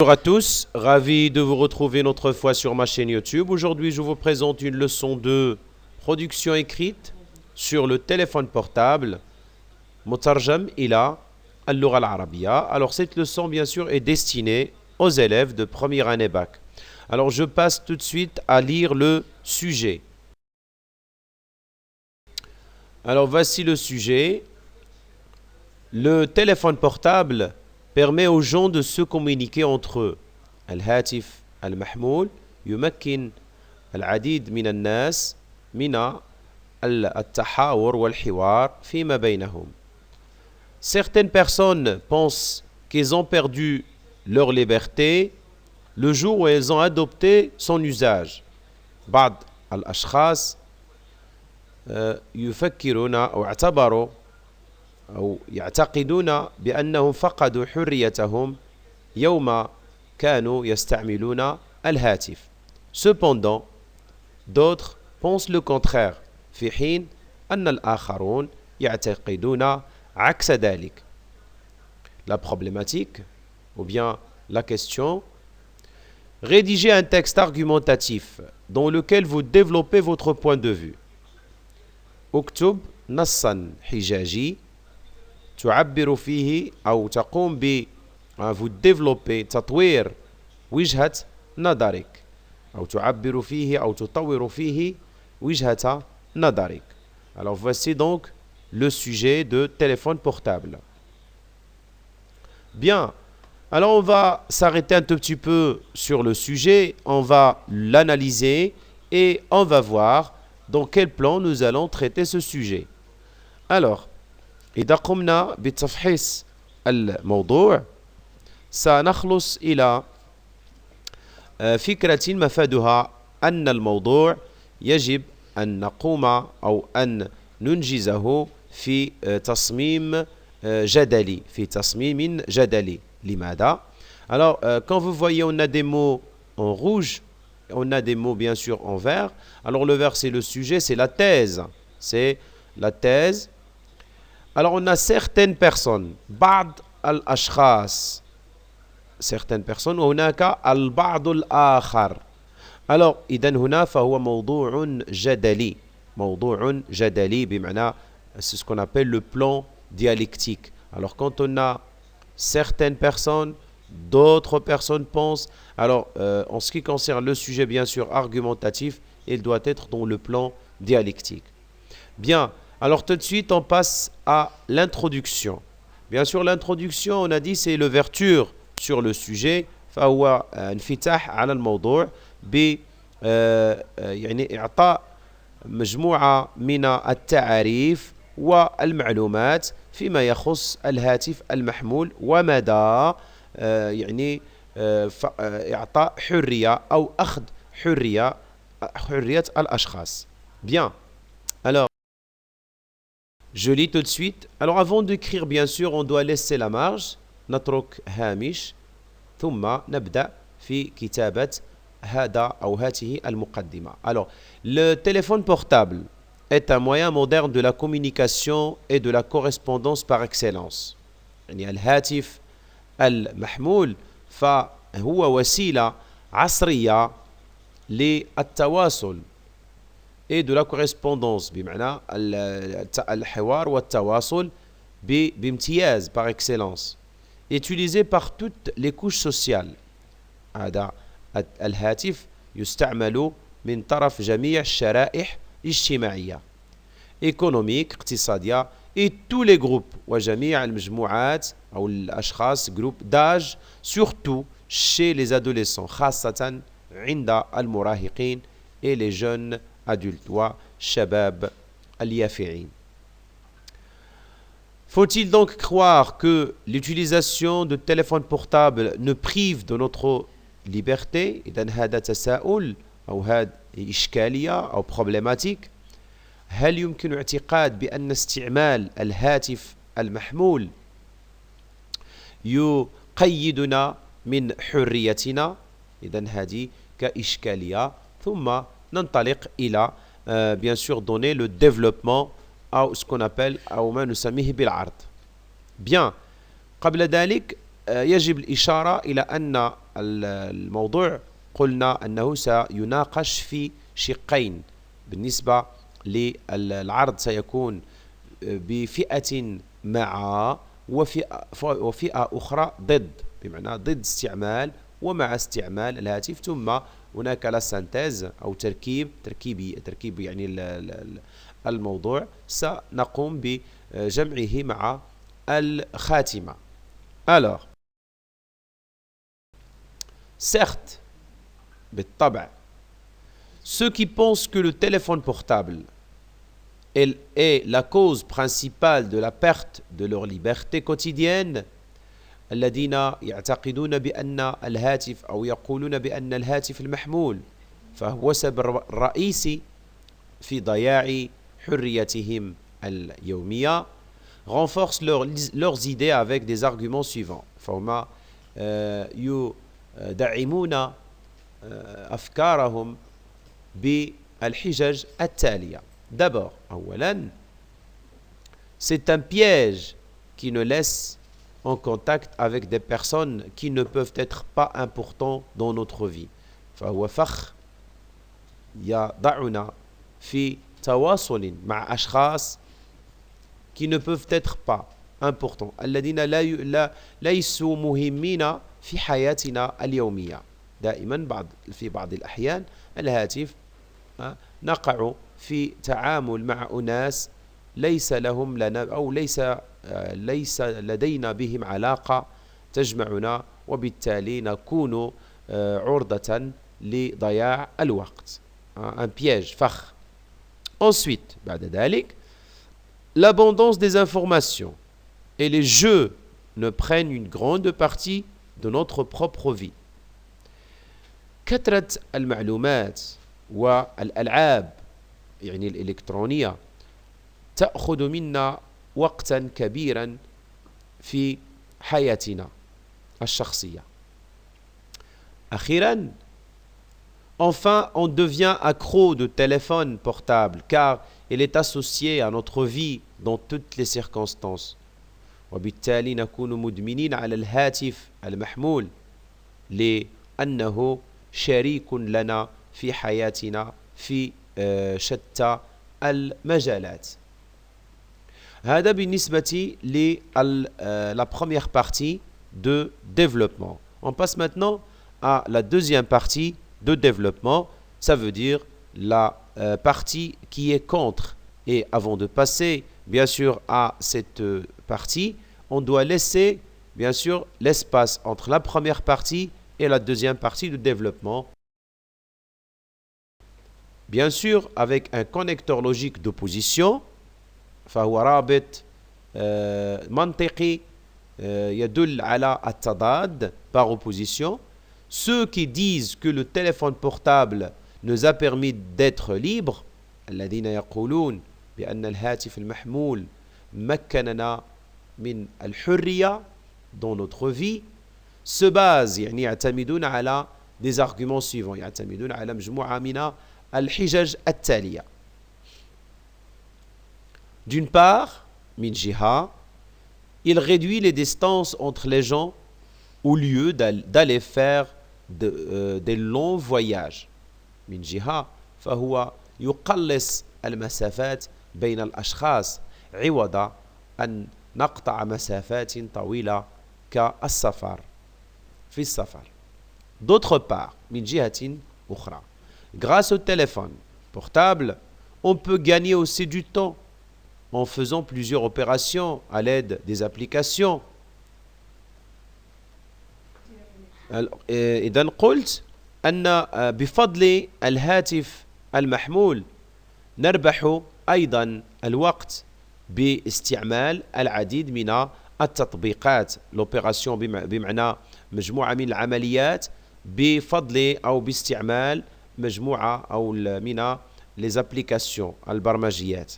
Bonjour à tous, ravi de vous retrouver une autre fois sur ma chaîne YouTube. Aujourd'hui, je vous présente une leçon de production écrite sur le téléphone portable Mutarjam ila al-Lugha al-Arabiyya. Alors cette leçon bien sûr est destinée aux élèves de première année bac. Alors je passe tout de suite à lire le sujet. Alors voici le sujet. Le téléphone portable permet aux gens de se communiquer entre eux. الهاتف المحمول يمكن العديد من الناس من التحاور والحوار فيما بينهم. Certaines personnes pensent qu'ils ont perdu leur liberté le jour où elles ont adopté son usage. بعض الأشخاص يفكرون أو اعتبروا أو يعتقدون بأنهم فقدوا حريتهم يوم كانوا يستعملون الهاتف. Cependant, d'autres pensent le contraire في حين أن الآخرون يعتقدون عكس ذلك. La problématique ou bien la question: rédigez un texte argumentatif dans lequel vous développez votre point de vue. اكتب نصا حجاجي تعبر فيه أو تقوم ب vous développer تطوير وجهة نظرك أو تعبر فيه أو تطور فيه وجهة نظرك. Alors voici donc le sujet de téléphone portable. Bien, alors on va s'arrêter un tout petit peu sur le sujet, on va l'analyser et on va voir dans quel plan nous allons traiter ce sujet. Alors, إذا قمنا بتفحيص الموضوع سنخلص إلى فكرة مفادها أن الموضوع يجب أن نقوم أو أن ننجزه في تصميم جدلي لماذا؟ Alors, quand vous voyez, on a des mots en rouge, on a des mots bien sûr en vert. Alors, le vert, c'est le sujet, c'est la thèse. C'est la thèse. Alors, on a certaines personnes, بعض الأشخاص, certaines personnes, وهناك البعض الآخر. Alors, إذن هنا فهو موضوع جدلي. موضوع جدلي بمعنى c'est ce qu'on appelle le plan dialectique. Alors, quand on a certaines personnes, d'autres personnes pensent. Alors, en ce qui concerne le sujet, bien sûr, argumentatif, il doit être dans le plan dialectique. Bien. Alors tout de suite, on passe à l'introduction. Bien sûr, l'introduction, on a dit, c'est l'ouverture sur le sujet. فهو انفتاح على الموضوع ب يعني إعطاء مجموعة من التعاريف والمعلومات فيما يخص الهاتف المحمول ومدى يعني إعطاء حرية أو أخذ حرية الأشخاص. Bien. Alors, je lis tout de suite. Alors avant d'écrire, bien sûr, on doit laisser la marge. نترك هامش ثم نبدأ في كتابة هذا أو هذه المقدمة. Alors, le téléphone portable est un moyen moderne de la communication et de la correspondance par excellence. يعني الهاتف المحمول فهو وسيلة عصرية للتواصل et de la correspondance بمعنى الحوار والتواصل بامتياز par excellence, utilisé par toutes les couches sociales. هذا الهاتف يستعمل من طرف جميع الشرائح الاجتماعية économique اقتصادية et tous les groupes وجميع المجموعات أو الأشخاص groupe d'âge, surtout chez les adolescents خاصة عند المراهقين et les jeunes adultes وشباب اليافعين. Faut-il donc croire que l'utilisation de téléphones portables ne prive de notre liberté؟ إذن هذا تساؤل أو هذا إشكالية أو problématique. هل يمكن اعتقاد بأن استعمال الهاتف المحمول يقيدنا من حريتنا؟ إذن هذه كإشكالية. ثم ننطلق إلى bien sûr donner le développement أو ce qu'on appelle أو ما نسميه بالعرض. Bien. قبل ذلك يجب الإشارة إلى أن الموضوع قلنا أنه سيناقش في شقين. بالنسبة للعرض سيكون بفئة مع وفئة أخرى ضد، بمعنى ضد استعمال ومع استعمال الهاتف. ثم هناك لا سانتيز أو تركيب يعني الموضوع سنقوم بجمعه مع الخاتمة. Alors, certes, بالطبع, ceux qui pensent que le téléphone portable est la cause principale de la perte de leur liberté quotidienne، الذين يعتقدون بأن الهاتف أو يقولون بأن الهاتف المحمول فهو سبب رئيسي في ضياع حريتهم اليومية، renforcent leurs idées avec des arguments suivants. فهم يدعمون أفكارهم بالحجج التالية. D'abord, أولا, c'est un piège qui nous laisse en contact avec des personnes qui ne peuvent être pas importantes dans notre vie. فهو فخ يضعنا في تواصل مع أشخاص qui ne peuvent être pas importants، الذين ليسوا مهمين في حياتنا اليومية. دائما في بعض الأحيان الهاتف نقع في تعامل مع أناس ليس لهم لنا أو ليس لدينا بهم علاقة تجمعنا، وبالتالي نكون عرضة لضياع الوقت. un piège، فخ. Ensuite, بعد ذلك, l'abondance des informations et les jeux ne prennent une grande partie de notre propre vie. كثرة المعلومات والألعاب يعني الإلكترونية تأخذ منا وقتا كبيرا في حياتنا الشخصية. أخيرا, enfin, on devient accro de téléphone portable car il est associé à notre vie dans toutes les circonstances. وبالتالي نكون مدمنين على الهاتف المحمول لأنه شريك لنا في حياتنا في شتى المجالات. هذا بالنسبة la première partie de développement. On passe maintenant à la deuxième partie de développement, ça veut dire la partie qui est contre. Et avant de passer bien sûr à cette partie, on doit laisser bien sûr l'espace entre la première partie et la deuxième partie de développement. Bien sûr avec un connecteur logique d'opposition, فهو رابط منطقي يدل على التضاد par opposition. Ceux qui disent que le téléphone portable nous a permis d'être libres، الذين يقولون بأن الهاتف المحمول مكننا من الحرية dans notre vie، se basent يعني يعتمدون على des arguments suivants، يعتمدون على مجموعة من الحجج التالية. D'une part, من جهة, il réduit les distances entre les gens au lieu d'aller faire des longs voyages. من جهة فهو يقلص المسافات بين الأشخاص عوض أن نقطع مسافات طويلة كالسفر في السفر. D'autre part, من جهة أخرى, grâce au téléphone portable, on peut gagner aussi du temps en faisant plusieurs opérations à l'aide des applications. إذن قلت أن بفضل الهاتف المحمول نربح أيضا الوقت باستعمال العديد من التطبيقات. l'opération بمعنى مجموعة من العمليات بفضل أو باستعمال مجموعة أو من les applications البرمجيات.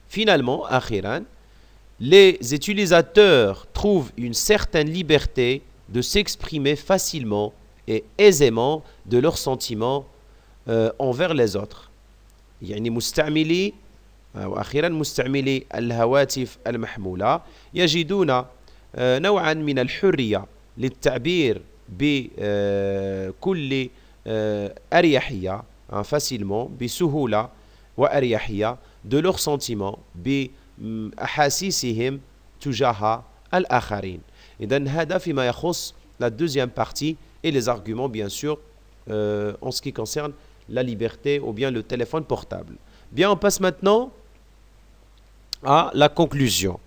Finalement, أخيرا, les utilisateurs trouvent une certaine liberté de s'exprimer facilement et aisément de leurs sentiments envers les autres. يعني مستعملي وأخيرا مستعملي الهواتف المحمولة يجدون نوعا من الحرية للتعبير بكل أريحية facilement بسهولة وأريحية de leurs sentiments بأحاسيسهم تجاه الآخرين. إذن هذا فيما يخص la deuxième partie et les arguments bien sûr en ce qui concerne la liberté ou bien le téléphone portable. Bien, on passe maintenant à la conclusion.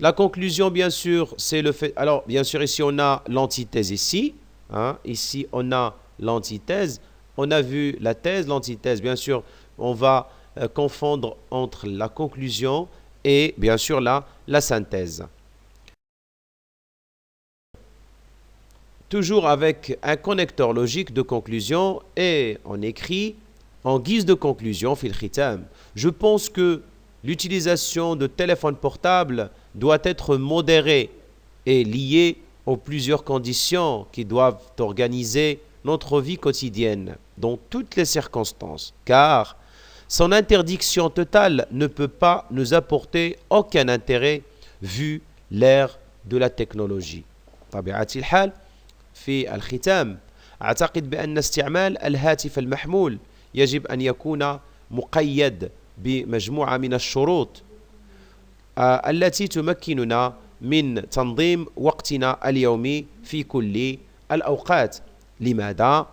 La conclusion, bien sûr, c'est le fait... Alors, bien sûr, ici, on a l'antithèse ici. Ici, on a l'antithèse. On a vu la thèse, l'antithèse. Bien sûr, on va confondre entre la conclusion et, bien sûr, la synthèse. Toujours avec un connecteur logique de conclusion et on écrit en guise de conclusion, fil khitam. Je pense que l'utilisation de téléphones portables doit être modérée et liée aux plusieurs conditions qui doivent organiser notre vie quotidienne dans toutes les circonstances, car son interdiction totale ne peut pas nous apporter aucun intérêt vu l'ère de la technologie. طبيعة الحال في الختام أعتقد بأن استعمال الهاتف المحمول يجب أن يكون مقيد بمجموعة من الشروط التي تمكننا من تنظيم وقتنا اليومي في كل الأوقات. لماذا؟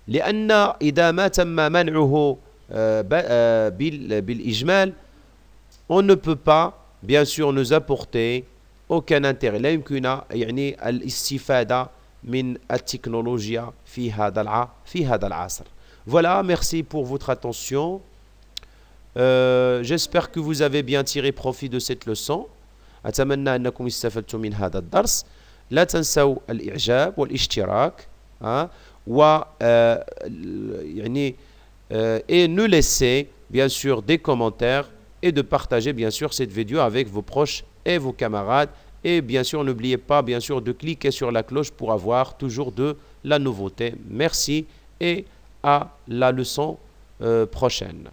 لأن إذا ما تم منعه بالإجمال on ne peut pas bien sûr nous apporter aucun intérêt. لا يمكن يعني الاستفادة من التكنولوجيا في هذا العصر. Voilà, merci pour votre attention. J'espère que vous avez bien tiré profit de cette leçon. أتمنى أنكم استفدتم من هذا الدرس. لا تنسوا الإعجاب والاشتراك يعني et nous laisser bien sûr des commentaires et de partager bien sûr cette vidéo avec vos proches et vos camarades. Et bien sûr, n'oubliez pas bien sûr de cliquer sur la cloche pour avoir toujours de la nouveauté. Merci et à la leçon prochaine.